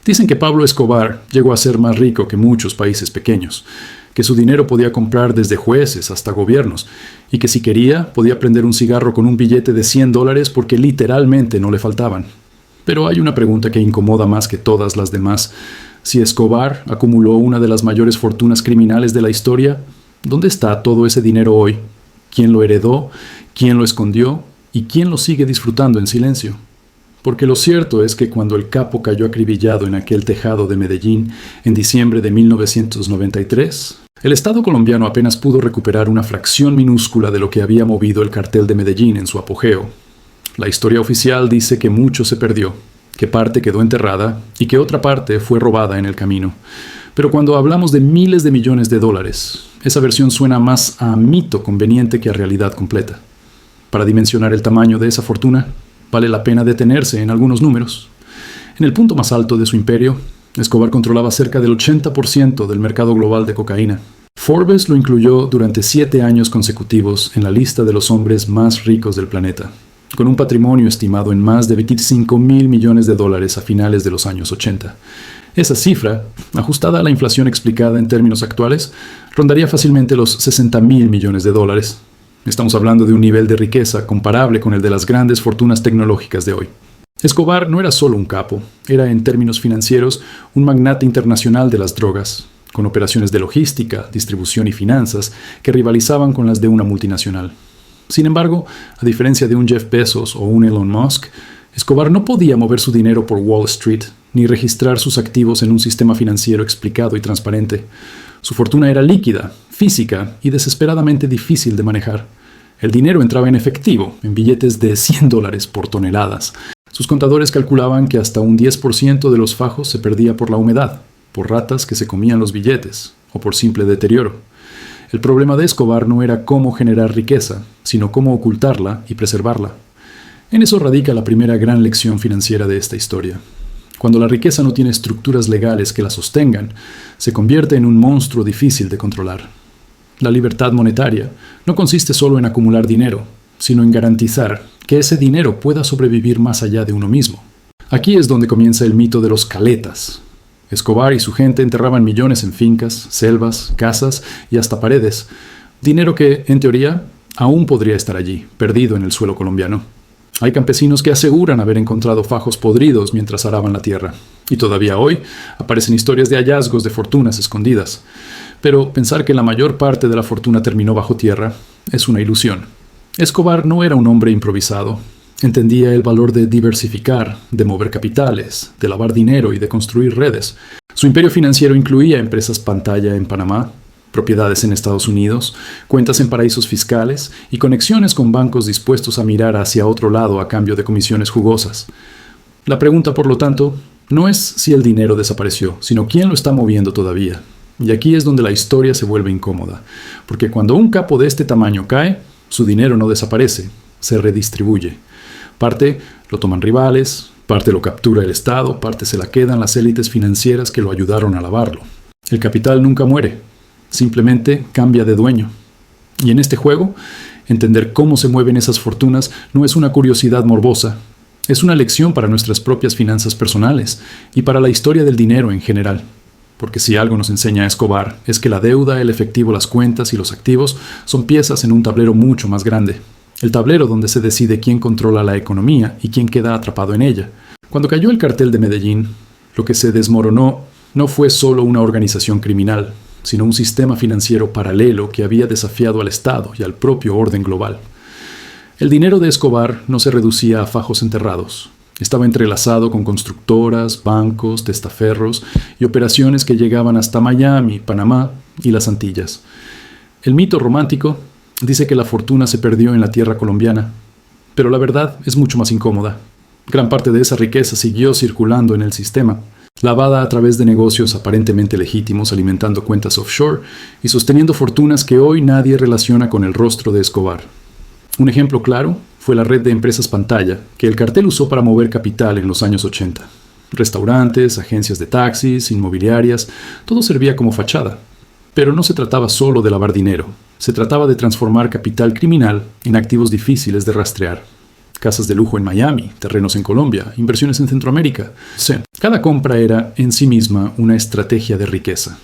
Dicen que Pablo Escobar llegó a ser más rico que muchos países pequeños, que su dinero podía comprar desde jueces hasta gobiernos, y que si quería podía prender un cigarro con un billete de $100 porque literalmente no le faltaban. Pero hay una pregunta que incomoda más que todas las demás. Si Escobar acumuló una de las mayores fortunas criminales de la historia, ¿dónde está todo ese dinero hoy? ¿Quién lo heredó? ¿Quién lo escondió? ¿Y quién lo sigue disfrutando en silencio? Porque lo cierto es que cuando el capo cayó acribillado en aquel tejado de Medellín en diciembre de 1993, el Estado colombiano apenas pudo recuperar una fracción minúscula de lo que había movido el cartel de Medellín en su apogeo. La historia oficial dice que mucho se perdió, que parte quedó enterrada y que otra parte fue robada en el camino. Pero cuando hablamos de miles de millones de dólares, esa versión suena más a mito conveniente que a realidad completa. Para dimensionar el tamaño de esa fortuna, vale la pena detenerse en algunos números. En el punto más alto de su imperio, Escobar controlaba cerca del 80% del mercado global de cocaína. Forbes lo incluyó durante 7 años consecutivos en la lista de los hombres más ricos del planeta, con un patrimonio estimado en más de $25,000 millones a finales de los años 80. Esa cifra, ajustada a la inflación explicada en términos actuales, rondaría fácilmente los $60,000 millones. Estamos hablando de un nivel de riqueza comparable con el de las grandes fortunas tecnológicas de hoy. Escobar no era solo un capo, era en términos financieros un magnate internacional de las drogas, con operaciones de logística, distribución y finanzas que rivalizaban con las de una multinacional. Sin embargo, a diferencia de un Jeff Bezos o un Elon Musk, Escobar no podía mover su dinero por Wall Street ni registrar sus activos en un sistema financiero explicado y transparente. Su fortuna era líquida, física y desesperadamente difícil de manejar. El dinero entraba en efectivo, en billetes de $100 por toneladas. Sus contadores calculaban que hasta un 10% de los fajos se perdía por la humedad, por ratas que se comían los billetes o por simple deterioro. El problema de Escobar no era cómo generar riqueza, sino cómo ocultarla y preservarla. En eso radica la primera gran lección financiera de esta historia. Cuando la riqueza no tiene estructuras legales que la sostengan, se convierte en un monstruo difícil de controlar. La libertad monetaria no consiste solo en acumular dinero, sino en garantizar que ese dinero pueda sobrevivir más allá de uno mismo. Aquí es donde comienza el mito de los caletas. Escobar y su gente enterraban millones en fincas, selvas, casas y hasta paredes. Dinero que, en teoría, aún podría estar allí, perdido en el suelo colombiano. Hay campesinos que aseguran haber encontrado fajos podridos mientras araban la tierra. Y todavía hoy aparecen historias de hallazgos de fortunas escondidas. Pero pensar que la mayor parte de la fortuna terminó bajo tierra es una ilusión. Escobar no era un hombre improvisado. Entendía el valor de diversificar, de mover capitales, de lavar dinero y de construir redes. Su imperio financiero incluía empresas pantalla en Panamá, propiedades en Estados Unidos, cuentas en paraísos fiscales y conexiones con bancos dispuestos a mirar hacia otro lado a cambio de comisiones jugosas. La pregunta, por lo tanto, no es si el dinero desapareció, sino quién lo está moviendo todavía. Y aquí es donde la historia se vuelve incómoda, porque cuando un capo de este tamaño cae, su dinero no desaparece, se redistribuye. Parte lo toman rivales, parte lo captura el Estado, parte se la quedan las élites financieras que lo ayudaron a lavarlo. El capital nunca muere, simplemente cambia de dueño. Y en este juego, entender cómo se mueven esas fortunas no es una curiosidad morbosa, es una lección para nuestras propias finanzas personales y para la historia del dinero en general. Porque si algo nos enseña Escobar es que la deuda, el efectivo, las cuentas y los activos son piezas en un tablero mucho más grande. El tablero donde se decide quién controla la economía y quién queda atrapado en ella. Cuando cayó el cartel de Medellín, lo que se desmoronó no fue solo una organización criminal, sino un sistema financiero paralelo que había desafiado al Estado y al propio orden global. El dinero de Escobar no se reducía a fajos enterrados. Estaba entrelazado con constructoras, bancos, testaferros y operaciones que llegaban hasta Miami, Panamá y las Antillas. El mito romántico dice que la fortuna se perdió en la tierra colombiana, pero la verdad es mucho más incómoda. Gran parte de esa riqueza siguió circulando en el sistema, lavada a través de negocios aparentemente legítimos, alimentando cuentas offshore y sosteniendo fortunas que hoy nadie relaciona con el rostro de Escobar. Un ejemplo claro fue la red de empresas pantalla que el cartel usó para mover capital en los años 80. Restaurantes, agencias de taxis, inmobiliarias, todo servía como fachada. Pero no se trataba solo de lavar dinero, se trataba de transformar capital criminal en activos difíciles de rastrear. casas de lujo en Miami, terrenos en Colombia, inversiones en Centroamérica. Sí, cada compra era en sí misma una estrategia de riqueza.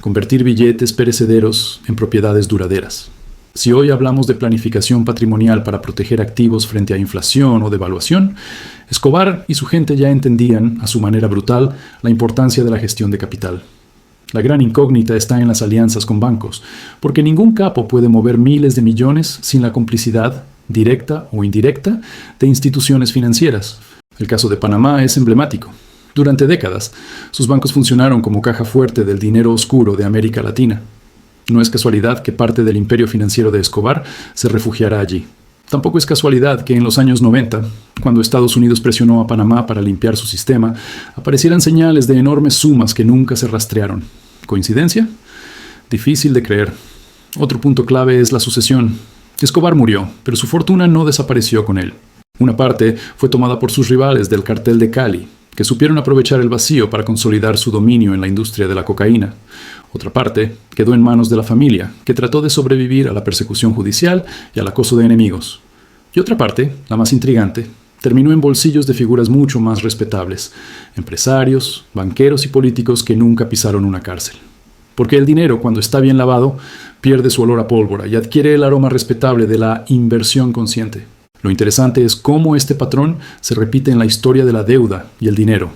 Convertir billetes perecederos en propiedades duraderas. Si hoy hablamos de planificación patrimonial para proteger activos frente a inflación o devaluación, Escobar y su gente ya entendían, a su manera brutal, la importancia de la gestión de capital. La gran incógnita está en las alianzas con bancos, porque ningún capo puede mover miles de millones sin la complicidad, directa o indirecta, de instituciones financieras. El caso de Panamá es emblemático. Durante décadas, sus bancos funcionaron como caja fuerte del dinero oscuro de América Latina. No es casualidad que parte del imperio financiero de Escobar se refugiara allí. Tampoco es casualidad que en los años 90, cuando Estados Unidos presionó a Panamá para limpiar su sistema, aparecieran señales de enormes sumas que nunca se rastrearon. ¿Coincidencia? Difícil de creer. Otro punto clave es la sucesión. Escobar murió, pero su fortuna no desapareció con él. Una parte fue tomada por sus rivales del cartel de Cali, que supieron aprovechar el vacío para consolidar su dominio en la industria de la cocaína. Otra parte quedó en manos de la familia, que trató de sobrevivir a la persecución judicial y al acoso de enemigos. Y otra parte, la más intrigante, terminó en bolsillos de figuras mucho más respetables, empresarios, banqueros y políticos que nunca pisaron una cárcel. Porque el dinero, cuando está bien lavado, pierde su olor a pólvora y adquiere el aroma respetable de la inversión consciente. Lo interesante es cómo este patrón se repite en la historia de la deuda y el dinero.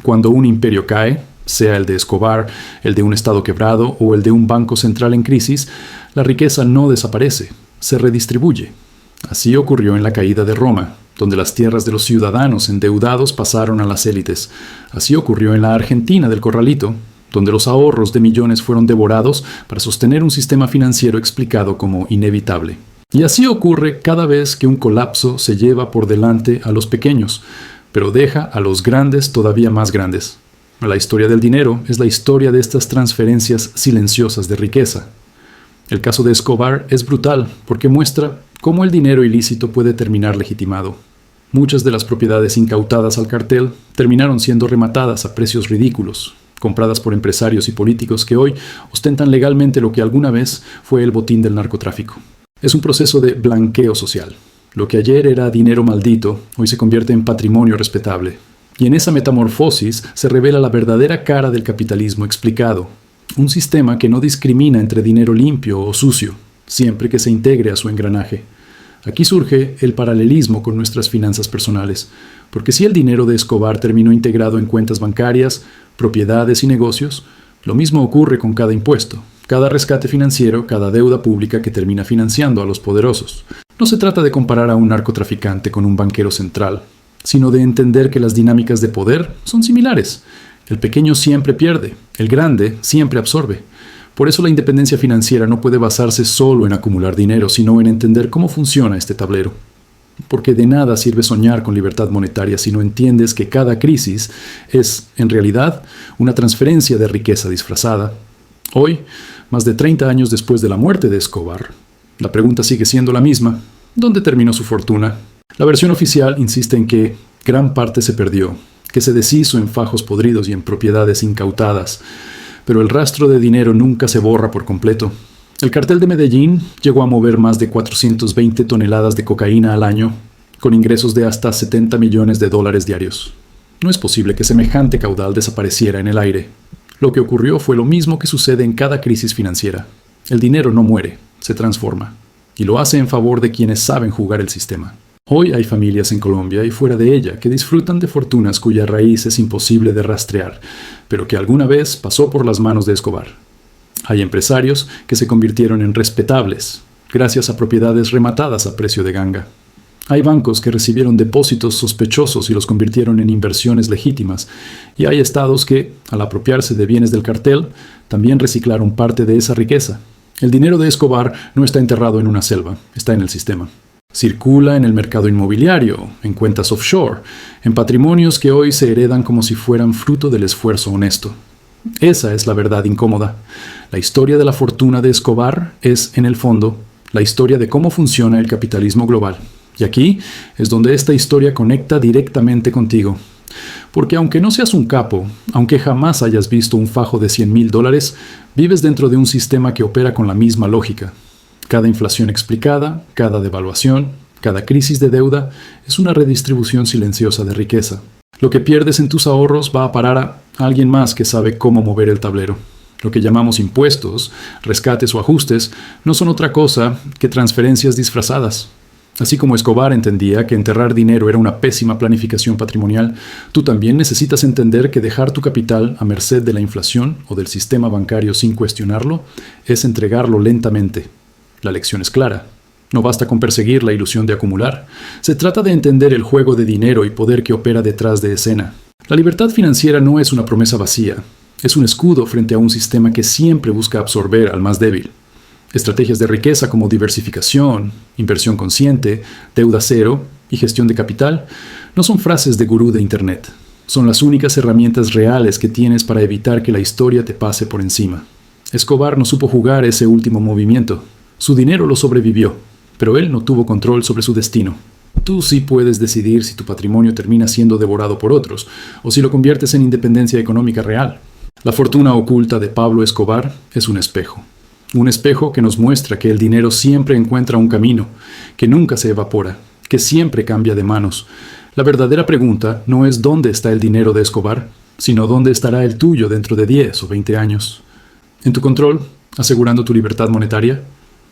Cuando un imperio cae, sea el de Escobar, el de un estado quebrado o el de un banco central en crisis, la riqueza no desaparece, se redistribuye. Así ocurrió en la caída de Roma, donde las tierras de los ciudadanos endeudados pasaron a las élites. Así ocurrió en la Argentina del Corralito, donde los ahorros de millones fueron devorados para sostener un sistema financiero explicado como inevitable. Y así ocurre cada vez que un colapso se lleva por delante a los pequeños, pero deja a los grandes todavía más grandes. La historia del dinero es la historia de estas transferencias silenciosas de riqueza. El caso de Escobar es brutal porque muestra cómo el dinero ilícito puede terminar legitimado. Muchas de las propiedades incautadas al cartel terminaron siendo rematadas a precios ridículos, compradas por empresarios y políticos que hoy ostentan legalmente lo que alguna vez fue el botín del narcotráfico. Es un proceso de blanqueo social. Lo que ayer era dinero maldito, hoy se convierte en patrimonio respetable. Y en esa metamorfosis se revela la verdadera cara del capitalismo explicado. Un sistema que no discrimina entre dinero limpio o sucio, siempre que se integre a su engranaje. Aquí surge el paralelismo con nuestras finanzas personales, porque si el dinero de Escobar terminó integrado en cuentas bancarias, propiedades y negocios, lo mismo ocurre con cada impuesto, cada rescate financiero, cada deuda pública que termina financiando a los poderosos. No se trata de comparar a un narcotraficante con un banquero central, sino de entender que las dinámicas de poder son similares. El pequeño siempre pierde, el grande siempre absorbe. Por eso la independencia financiera no puede basarse solo en acumular dinero, sino en entender cómo funciona este tablero. Porque de nada sirve soñar con libertad monetaria si no entiendes que cada crisis es, en realidad, una transferencia de riqueza disfrazada. Hoy, más de 30 años después de la muerte de Escobar, la pregunta sigue siendo la misma. ¿Dónde terminó su fortuna? La versión oficial insiste en que gran parte se perdió, que se deshizo en fajos podridos y en propiedades incautadas, pero el rastro de dinero nunca se borra por completo. El cartel de Medellín llegó a mover más de 420 toneladas de cocaína al año, con ingresos de hasta $70 millones diarios. No es posible que semejante caudal desapareciera en el aire. Lo que ocurrió fue lo mismo que sucede en cada crisis financiera. El dinero no muere, se transforma, y lo hace en favor de quienes saben jugar el sistema. Hoy hay familias en Colombia y fuera de ella que disfrutan de fortunas cuya raíz es imposible de rastrear, pero que alguna vez pasó por las manos de Escobar. Hay empresarios que se convirtieron en respetables, gracias a propiedades rematadas a precio de ganga. Hay bancos que recibieron depósitos sospechosos y los convirtieron en inversiones legítimas, y hay estados que, al apropiarse de bienes del cartel, también reciclaron parte de esa riqueza. El dinero de Escobar no está enterrado en una selva, está en el sistema. Circula en el mercado inmobiliario, en cuentas offshore, en patrimonios que hoy se heredan como si fueran fruto del esfuerzo honesto. Esa es la verdad incómoda. La historia de la fortuna de Escobar es, en el fondo, la historia de cómo funciona el capitalismo global. Y aquí es donde esta historia conecta directamente contigo. Porque aunque no seas un capo, aunque jamás hayas visto un fajo de $100,000, vives dentro de un sistema que opera con la misma lógica. Cada inflación explicada, cada devaluación, Cada crisis de deuda es una redistribución silenciosa de riqueza. Lo que pierdes en tus ahorros va a parar a alguien más que sabe cómo mover el tablero. Lo que llamamos impuestos, rescates o ajustes no son otra cosa que transferencias disfrazadas. Así como Escobar entendía que enterrar dinero era una pésima planificación patrimonial, tú también necesitas entender que dejar tu capital a merced de la inflación o del sistema bancario sin cuestionarlo es entregarlo lentamente. La lección es clara. No basta con perseguir la ilusión de acumular. Se trata de entender el juego de dinero y poder que opera detrás de escena. La libertad financiera no es una promesa vacía. Es un escudo frente a un sistema que siempre busca absorber al más débil. Estrategias de riqueza como diversificación, inversión consciente, deuda cero y gestión de capital no son frases de gurú de Internet. Son las únicas herramientas reales que tienes para evitar que la historia te pase por encima. Escobar no supo jugar ese último movimiento. Su dinero lo sobrevivió, pero él no tuvo control sobre su destino. Tú sí puedes decidir si tu patrimonio termina siendo devorado por otros o si lo conviertes en independencia económica real. La fortuna oculta de Pablo Escobar es un espejo. Un espejo que nos muestra que el dinero siempre encuentra un camino, que nunca se evapora, que siempre cambia de manos. La verdadera pregunta no es dónde está el dinero de Escobar, sino dónde estará el tuyo dentro de 10 o 20 años. ¿En tu control, asegurando tu libertad monetaria?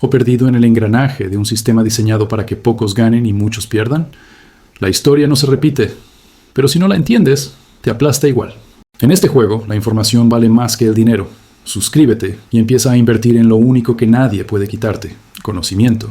¿O perdido en el engranaje de un sistema diseñado para que pocos ganen y muchos pierdan? La historia no se repite, pero si no la entiendes, te aplasta igual. En este juego, la información vale más que el dinero. Suscríbete y empieza a invertir en lo único que nadie puede quitarte: conocimiento.